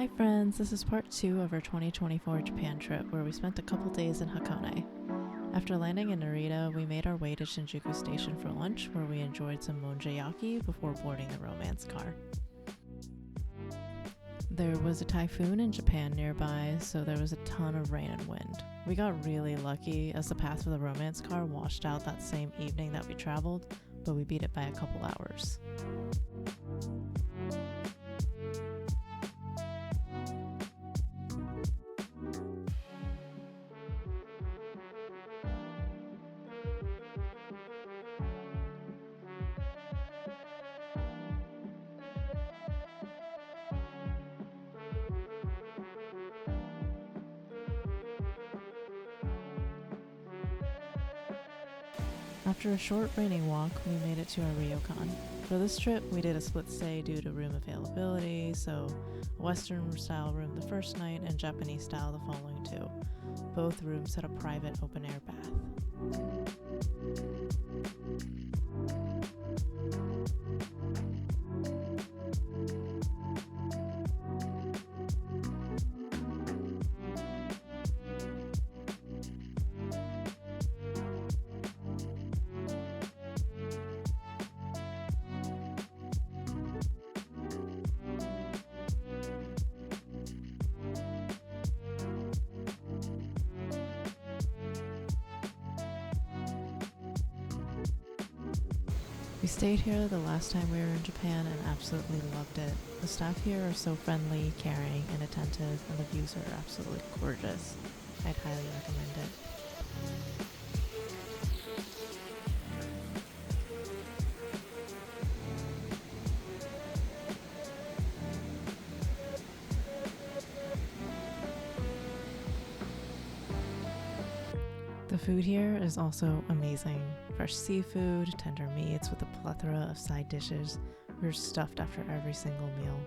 Hi friends, this is part 2 of our 2024 Japan trip where we spent a couple days in Hakone. After landing in Narita, we made our way to Shinjuku Station for lunch where we enjoyed some monjayaki before boarding the romance car. There was a typhoon in Japan nearby, so there was a ton of rain and wind. We got really lucky as the path for the romance car washed out that same evening that we traveled, but we beat it by a couple hours. After a short raining walk, we made it to our ryokan. For this trip, we did a split stay due to room availability, so a Western style room the first night and Japanese style the following two. Both rooms had a private open air bath. We stayed here the last time we were in Japan and absolutely loved it. The staff here are so friendly, caring, and attentive, and the views are absolutely gorgeous. I'd highly recommend it. The food here is also amazing. Fresh seafood, tender meats with a plethora of side dishes. We're stuffed after every single meal.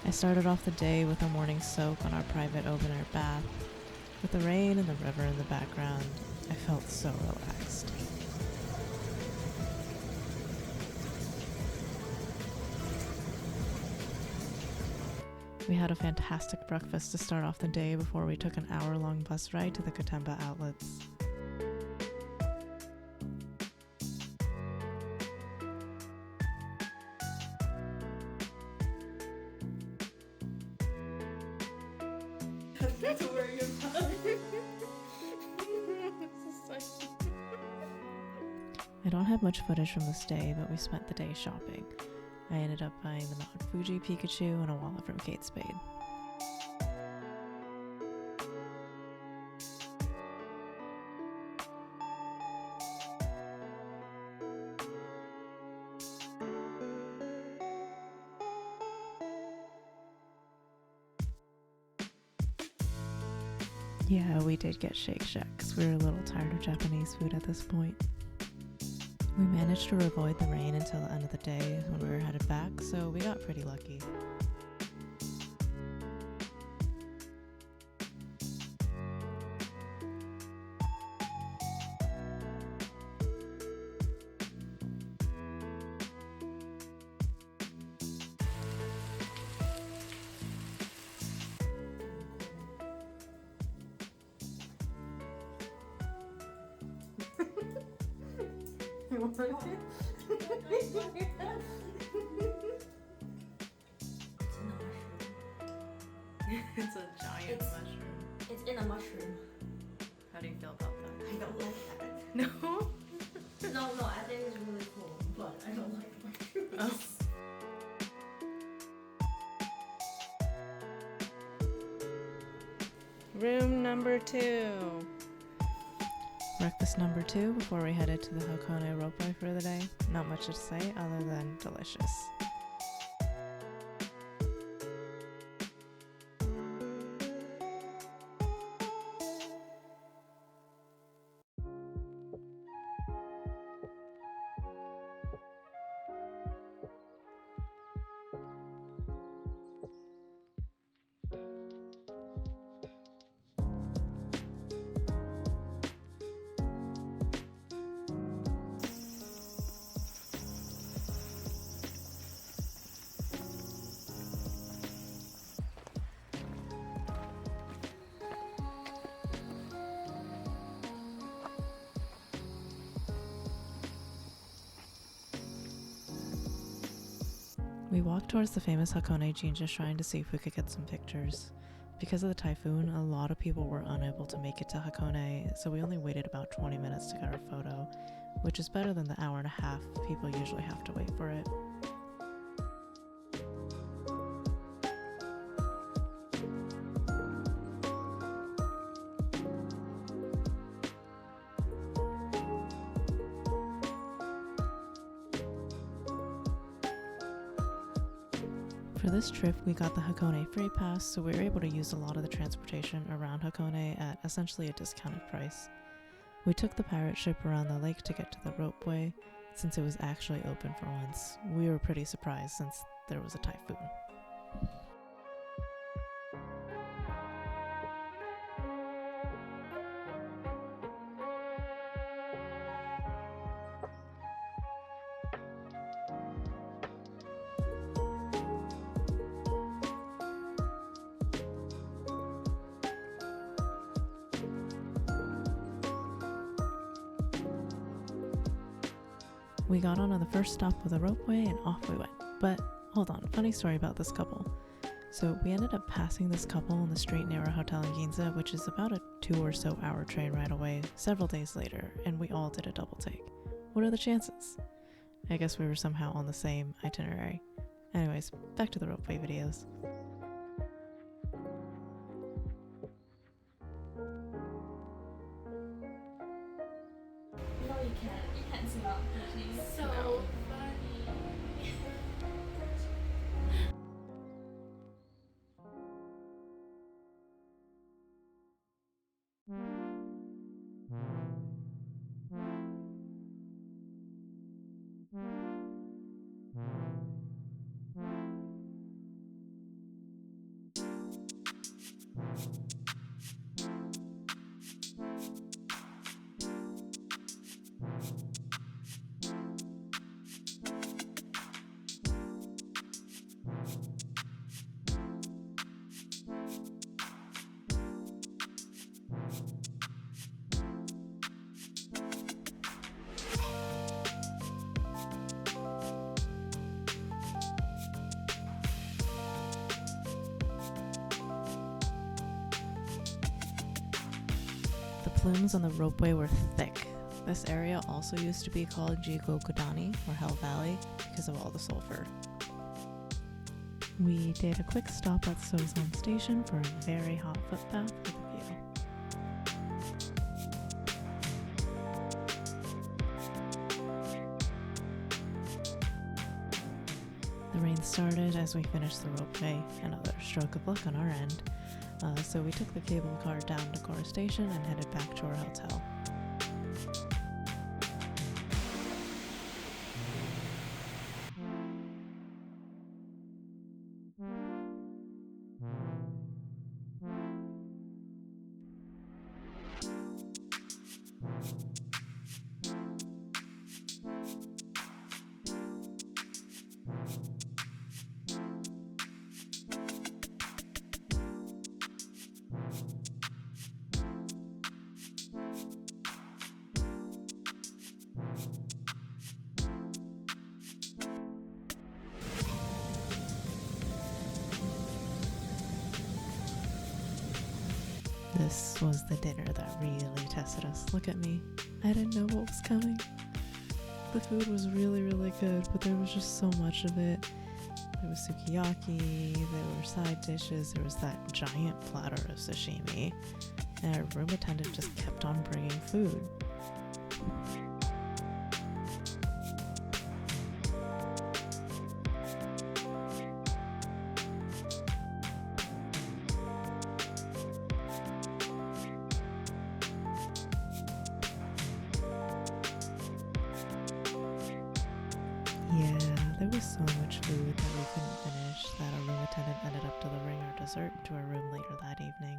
I started off the day with a morning soak on our private open-air bath. With the rain and the river in the background, I felt so relaxed. We had a fantastic breakfast to start off the day before we took an hour-long bus ride to the Kotemba outlets. To worry about it. I don't have much footage from this day, but we spent the day shopping. I ended up buying the Mount Fuji Pikachu and a wallet from Kate Spade. Yeah, we did get Shake Shack because we were a little tired of Japanese food at this point. We managed to avoid the rain until the end of the day when we were headed back, so we got pretty lucky. It's a giant mushroom. It's in a mushroom. How do you feel about that? I don't like that. No? No, I think it's really cool, but I don't like mushrooms. Oh. Room number 2. Breakfast number 2 before we headed to the Hakone ropeway for the day. Not much to say other than delicious. We walked towards the famous Hakone Jinja shrine to see if we could get some pictures. Because of the typhoon, a lot of people were unable to make it to Hakone, so we only waited about 20 minutes to get our photo, which is better than the hour and a half people usually have to wait for it. For this trip, we got the Hakone Free Pass, so we were able to use a lot of the transportation around Hakone at essentially a discounted price. We took the pirate ship around the lake to get to the ropeway, since it was actually open for once. We were pretty surprised since there was a typhoon. We got on the first stop of the ropeway and off we went. But hold on, funny story about this couple. So we ended up passing this couple on the street near our hotel in Ginza, which is about a 2 or so hour train ride away, several days later, and we all did a double take. What are the chances? I guess we were somehow on the same itinerary. Anyways, back to the ropeway videos. No, you can't. You can't zoom out. So funny. The plumes on the ropeway were thick. This area also used to be called Jigokodani, or Hell Valley, because of all the sulfur. We did a quick stop at Sozan Station for a very hot footbath with a view. The rain started as we finished the ropeway, another stroke of luck on our end. So we took the cable car down to Kora Station and headed back to our hotel. This was the dinner that really tested us. Look at me. I didn't know what was coming. The food was really, really good, but there was just so much of it. There was sukiyaki, there were side dishes, there was that giant platter of sashimi, and our room attendant just kept on bringing food. Yeah, there was so much food that we couldn't finish that our room attendant ended up delivering our dessert to our room later that evening.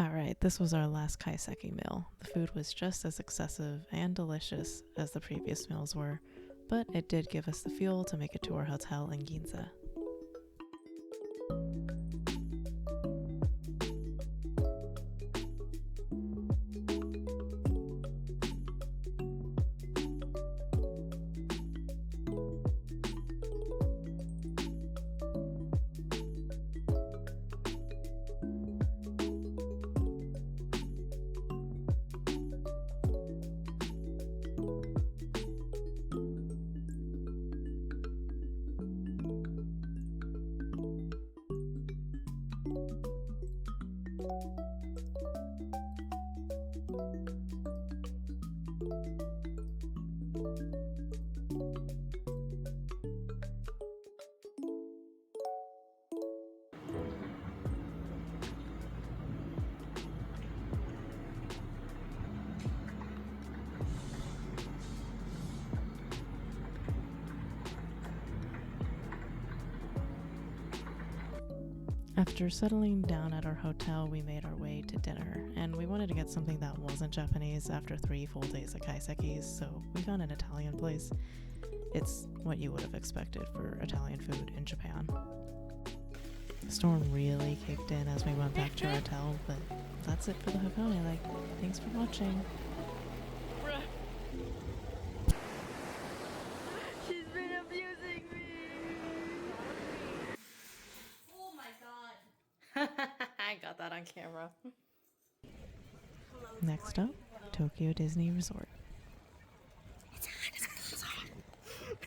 Alright, this was our last kaiseki meal. The food was just as excessive and delicious as the previous meals were, but it did give us the fuel to make it to our hotel in Ginza. After settling down at our hotel, we made our way to dinner, and we wanted to get something that wasn't Japanese after 3 full days of kaisekis, so we found an Italian place. It's what you would have expected for Italian food in Japan. The storm really kicked in as we went back to our hotel, but that's it for the Hakone. Thanks for watching. She's been abusing me. Oh my god. I got that on camera. Next up, Tokyo Disney Resort.